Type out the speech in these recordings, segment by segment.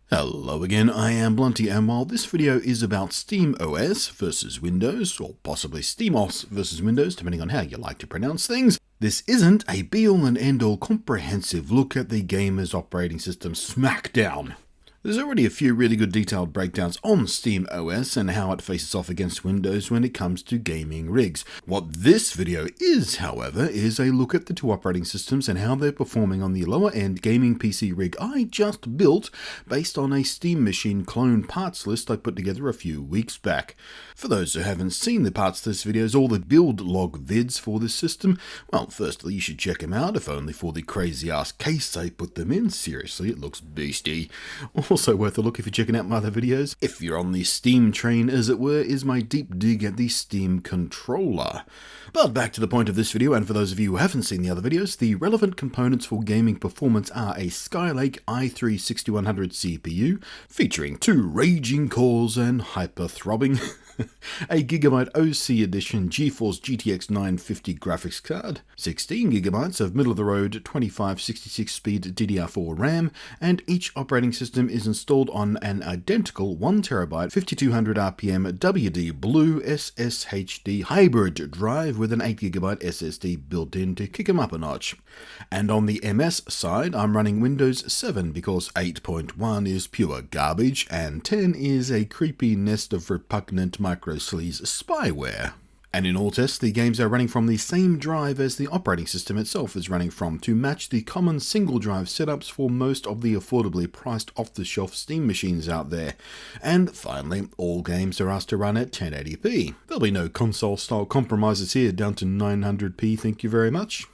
Hello again, I am Blunty, and while this video is about SteamOS versus Windows, or possibly SteamOS versus Windows, depending on how you like to pronounce things, this isn't a be-all and end-all comprehensive look at the gamer's operating system smackdown. There's already a few really good detailed breakdowns on SteamOS and how it faces off against Windows when it comes to gaming rigs. What this video is, however, is a look at the two operating systems and how they're performing on the lower-end gaming PC rig I just built based on a Steam Machine clone parts list I put together a few weeks back. For those who haven't seen the parts list videos or the build log vids for this system, well, firstly, you should check them out, if only for the crazy-ass case I put them in. Seriously, it looks beastie. Also worth a look if you're checking out my other videos. If you're on the Steam train, as it were, is my deep dig at the Steam controller. But back to the point of this video, and for those of you who haven't seen the other videos, the relevant components for gaming performance are a Skylake i3-6100 CPU, featuring 2 raging cores and hyper-throbbing, a Gigabyte OC Edition GeForce GTX 950 graphics card, 16GB of middle-of-the-road 2566 speed DDR4 RAM, and each operating system is installed on an identical 1TB 5200 RPM WD Blue SSHD hybrid drive with an 8GB SSD built in to kick them up a notch. And on the MS side, I'm running Windows 7 because 8.1 is pure garbage and 10 is a creepy nest of repugnant micro-sleaze spyware. And in all tests, the games are running from the same drive as the operating system itself is running from to match the common single drive setups for most of the affordably priced off-the-shelf Steam machines out there. And finally, all games are asked to run at 1080p. There'll be no console-style compromises here, down to 900p, thank you very much.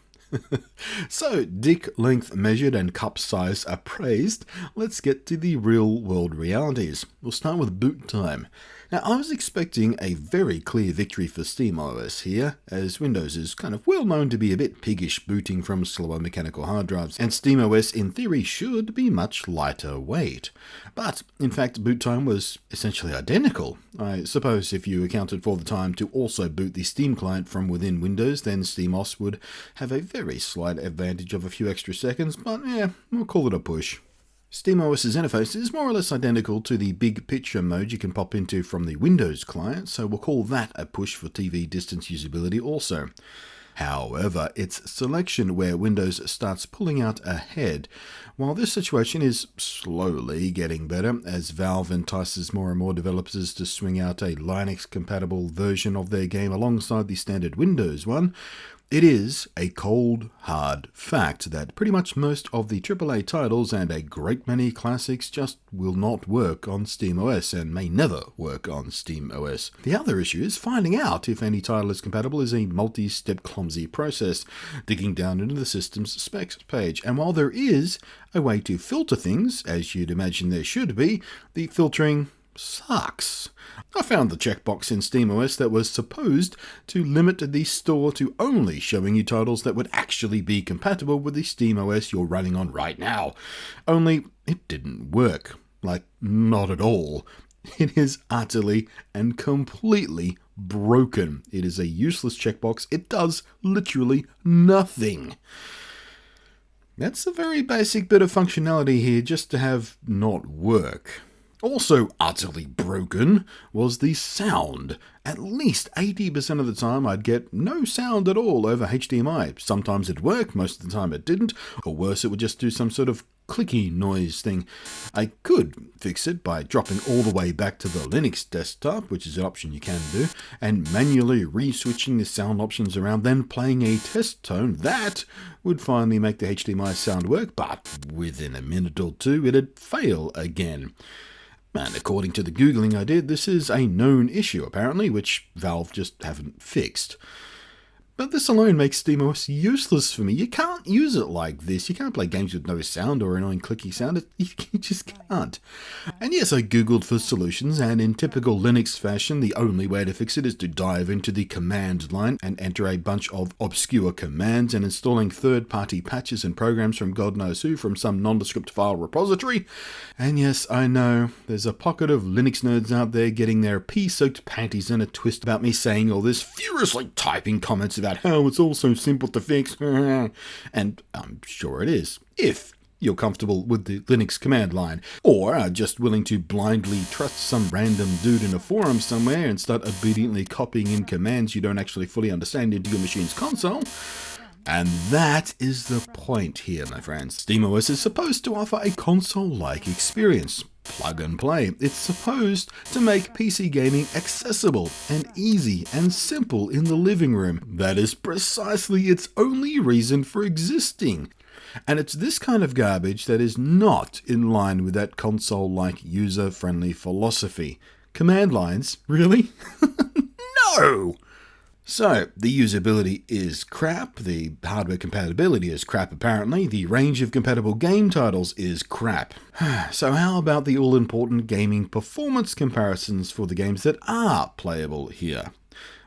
So, dick length measured and cup size appraised, let's get to the real world realities. We'll start with boot time. Now, I was expecting a very clear victory for SteamOS here, as Windows is kind of well known to be a bit piggish booting from slower mechanical hard drives, and SteamOS in theory should be much lighter weight. But, in fact, boot time was essentially identical. I suppose if you accounted for the time to also boot the Steam client from within Windows, then SteamOS would have a very slight advantage of a few extra seconds, but yeah, we'll call it a push. SteamOS's interface is more or less identical to the big picture mode you can pop into from the Windows client, so we'll call that a push for TV distance usability also. However, it's selection where Windows starts pulling out ahead. While this situation is slowly getting better, as Valve entices more and more developers to swing out a Linux-compatible version of their game alongside the standard Windows one, it is a cold, hard fact that pretty much most of the AAA titles and a great many classics just will not work on SteamOS and may never work on SteamOS. The other issue is finding out if any title is compatible is a multi-step clumsy process, digging down into the system's specs page. And while there is a way to filter things, as you'd imagine there should be, the filtering sucks. I found the checkbox in SteamOS that was supposed to limit the store to only showing you titles that would actually be compatible with the SteamOS you're running on right now. Only it didn't work. Like, not at all. It is utterly and completely broken. It is a useless checkbox. It does literally nothing. That's a very basic bit of functionality here just to have not work. Also utterly broken was the sound. At least 80% of the time I'd get no sound at all over HDMI. Sometimes it'd work, most of the time it didn't, or worse, it would just do some sort of clicky noise thing. I could fix it by dropping all the way back to the Linux desktop, which is an option you can do, and manually re-switching the sound options around, then playing a test tone. That would finally make the HDMI sound work, but within a minute or two it'd fail again. And according to the Googling I did, this is a known issue apparently, which Valve just haven't fixed. But this alone makes SteamOS useless for me. You can't use it like this. You can't play games with no sound or annoying clicky sound. You just can't. And yes, I googled for solutions, and in typical Linux fashion, the only way to fix it is to dive into the command line and enter a bunch of obscure commands and installing third-party patches and programs from God knows who from some nondescript file repository. And yes, I know, there's a pocket of Linux nerds out there getting their pea-soaked panties in a twist about me saying all this, furiously typing comments about how it's all so simple to fix, and I'm sure it is, if you're comfortable with the Linux command line, or are just willing to blindly trust some random dude in a forum somewhere and start obediently copying in commands you don't actually fully understand into your machine's console. And that is the point here, my friends. SteamOS is supposed to offer a console-like experience. Plug and play. It's supposed to make PC gaming accessible and easy and simple in the living room. That is precisely its only reason for existing. And it's this kind of garbage that is not in line with that console-like user-friendly philosophy. Command lines? Really? No! So, the usability is crap, the hardware compatibility is crap apparently, the range of compatible game titles is crap. So how about the all-important gaming performance comparisons for the games that are playable here?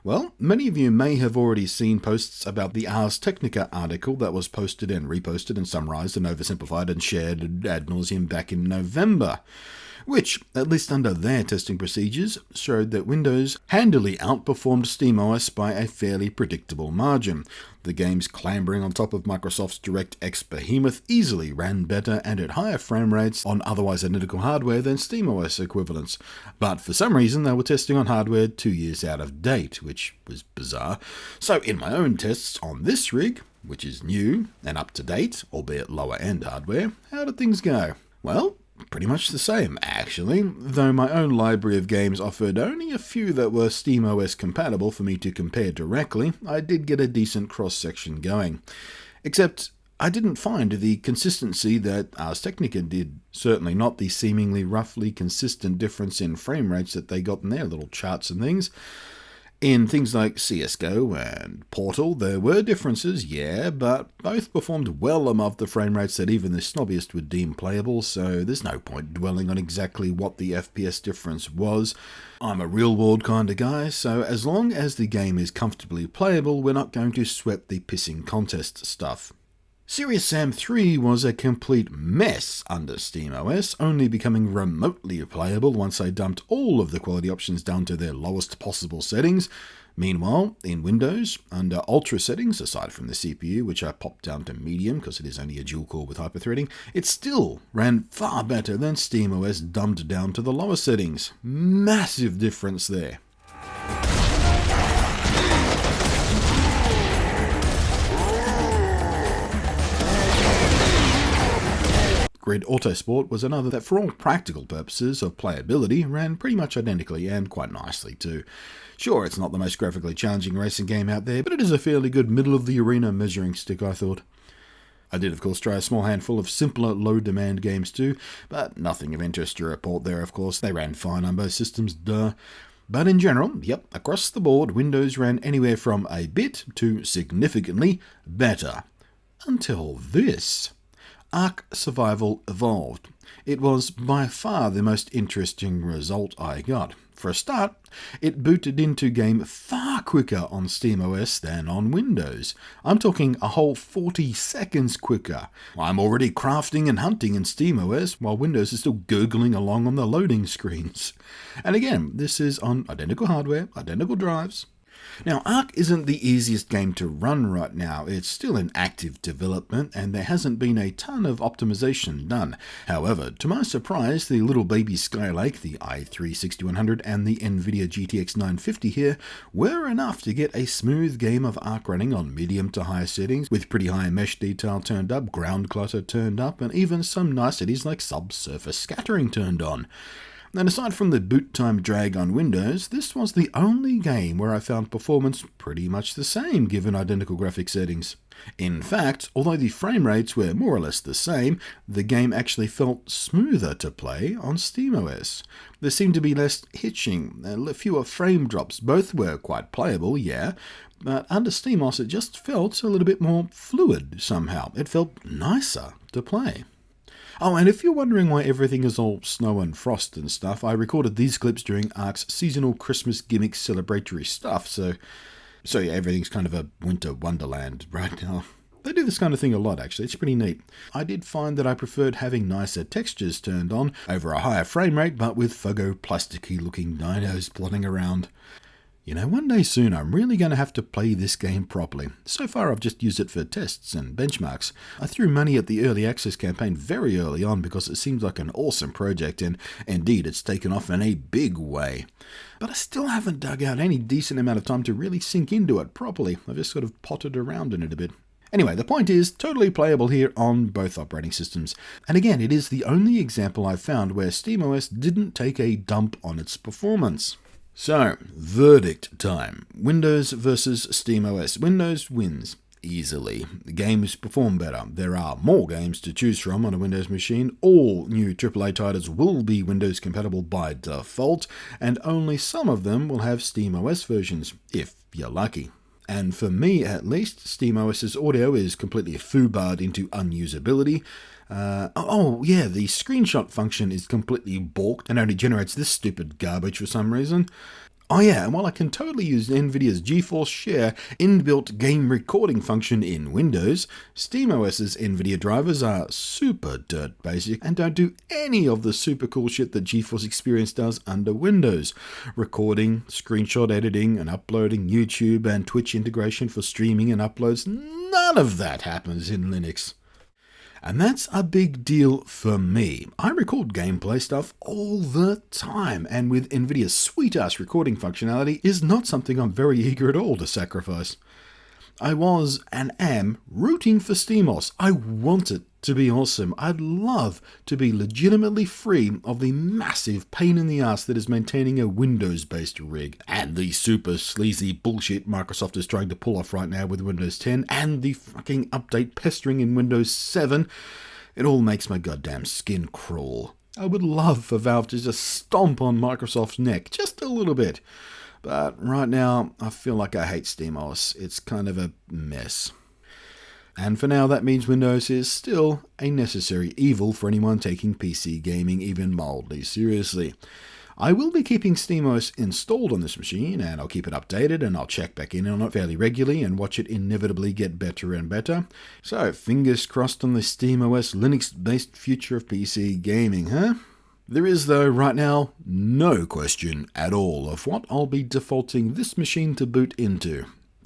Well, many of you may have already seen posts about the ARSTECHNIA article that was posted and reposted and summarized and oversimplified and shared ad nauseum back in November, which, at least under their testing procedures, showed that Windows handily outperformed SteamOS by a fairly predictable margin. The games clambering on top of Microsoft's DirectX behemoth easily ran better and at higher frame rates on otherwise identical hardware than SteamOS equivalents, but for some reason they were testing on hardware 2 years out of date, which was bizarre. So in my own tests on this rig, which is new and up to date, albeit lower end hardware, how did things go? Well, pretty much the same, actually, though my own library of games offered only a few that were SteamOS compatible for me to compare directly. I did get a decent cross-section going. Except, I didn't find the consistency that ARSTECHNIA did. Certainly not the seemingly roughly consistent difference in frame rates that they got in their little charts and things. In things like CSGO and Portal, there were differences, yeah, but both performed well above the frame rates that even the snobbiest would deem playable, so there's no point dwelling on exactly what the FPS difference was. I'm a real-world kind of guy, so as long as the game is comfortably playable, we're not going to sweat the pissing contest stuff. Serious Sam 3 was a complete mess under SteamOS, only becoming remotely playable once I dumped all of the quality options down to their lowest possible settings. Meanwhile, in Windows, under Ultra settings, aside from the CPU, which I popped down to medium because it is only a dual core with hyperthreading, it still ran far better than SteamOS dumbed down to the lower settings. Massive difference there. Grid Autosport was another that, for all practical purposes of playability, ran pretty much identically and quite nicely too. Sure, it's not the most graphically challenging racing game out there, but it is a fairly good middle-of-the-arena measuring stick, I thought. I did, of course, try a small handful of simpler, low-demand games too, but nothing of interest to report there, of course. They ran fine on both systems, duh. But in general, yep, across the board, Windows ran anywhere from a bit to significantly better. Until this. Ark Survival Evolved. It was by far the most interesting result I got. For a start, it booted into game far quicker on SteamOS than on Windows. I'm talking a whole 40 seconds quicker. I'm already crafting and hunting in SteamOS while Windows is still gurgling along on the loading screens. And again, this is on identical hardware, identical drives. Now, Ark isn't the easiest game to run right now. It's still in active development, and there hasn't been a ton of optimization done. However, to my surprise, the little baby Skylake, the i3-6100, and the NVIDIA GTX 950 here were enough to get a smooth game of Ark running on medium to high settings, with pretty high mesh detail turned up, ground clutter turned up, and even some niceties like subsurface scattering turned on. And aside from the boot time drag on Windows, this was the only game where I found performance pretty much the same given identical graphic settings. In fact, although the frame rates were more or less the same, the game actually felt smoother to play on SteamOS. There seemed to be less hitching, fewer frame drops. Both were quite playable, yeah, but under SteamOS it just felt a little bit more fluid somehow. It felt nicer to play. Oh, and if you're wondering why everything is all snow and frost and stuff, I recorded these clips during Ark's seasonal Christmas gimmick celebratory stuff, so yeah, everything's kind of a winter wonderland right now. They do this kind of thing a lot, actually. It's pretty neat. I did find that I preferred having nicer textures turned on over a higher frame rate, but with fuggo plasticky looking dinos plodding around. You know, one day soon I'm really going to have to play this game properly. So far I've just used it for tests and benchmarks. I threw money at the early access campaign very early on because it seems like an awesome project, and indeed it's taken off in a big way. But I still haven't dug out any decent amount of time to really sink into it properly. I've just sort of potted around in it a bit. Anyway, the point is, totally playable here on both operating systems. And again, it is the only example I've found where SteamOS didn't take a dump on its performance. So, verdict time. Windows versus SteamOS. Windows wins easily. The games perform better. There are more games to choose from on a Windows machine. All new AAA titles will be Windows compatible by default, and only some of them will have SteamOS versions, if you're lucky. And for me, at least, SteamOS's audio is completely foobarred into unusability. The screenshot function is completely balked and only generates this stupid garbage for some reason. Oh yeah, and while I can totally use NVIDIA's GeForce Share inbuilt game recording function in Windows, SteamOS's NVIDIA drivers are super dirt basic and don't do any of the super cool shit that GeForce Experience does under Windows. Recording, screenshot editing, and uploading, YouTube and Twitch integration for streaming and uploads, none of that happens in Linux. And that's a big deal for me. I record gameplay stuff all the time, and with NVIDIA's sweet-ass recording functionality is not something I'm very eager at all to sacrifice. I was, and am, rooting for SteamOS. I want it to be awesome. I'd love to be legitimately free of the massive pain in the ass that is maintaining a Windows-based rig, and the super sleazy bullshit Microsoft is trying to pull off right now with Windows 10, and the fucking update pestering in Windows 7. It all makes my goddamn skin crawl. I would love for Valve to just stomp on Microsoft's neck, just a little bit. But right now, I feel like I hate SteamOS. It's kind of a mess. And for now, that means Windows is still a necessary evil for anyone taking PC gaming even mildly seriously. I will be keeping SteamOS installed on this machine, and I'll keep it updated, and I'll check back in on it fairly regularly and watch it inevitably get better and better. So, fingers crossed on the SteamOS Linux-based future of PC gaming, huh? There is, though, right now, no question at all of what I'll be defaulting this machine to boot into.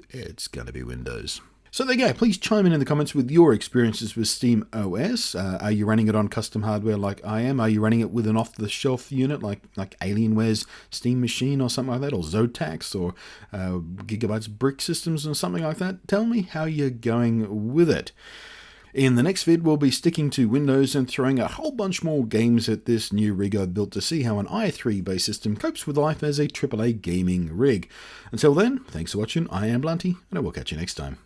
It's going to be Windows. So there you go. Please chime in the comments with your experiences with SteamOS. Are you running it on custom hardware like I am? Are you running it with an off-the-shelf unit like Alienware's Steam Machine or something like that, or Zotac or Gigabyte's Brick Systems or something like that? Tell me how you're going with it. In the next vid, we'll be sticking to Windows and throwing a whole bunch more games at this new rig I've built to see how an i3-based system copes with life as a AAA gaming rig. Until then, thanks for watching. I am Blunty, and I will catch you next time.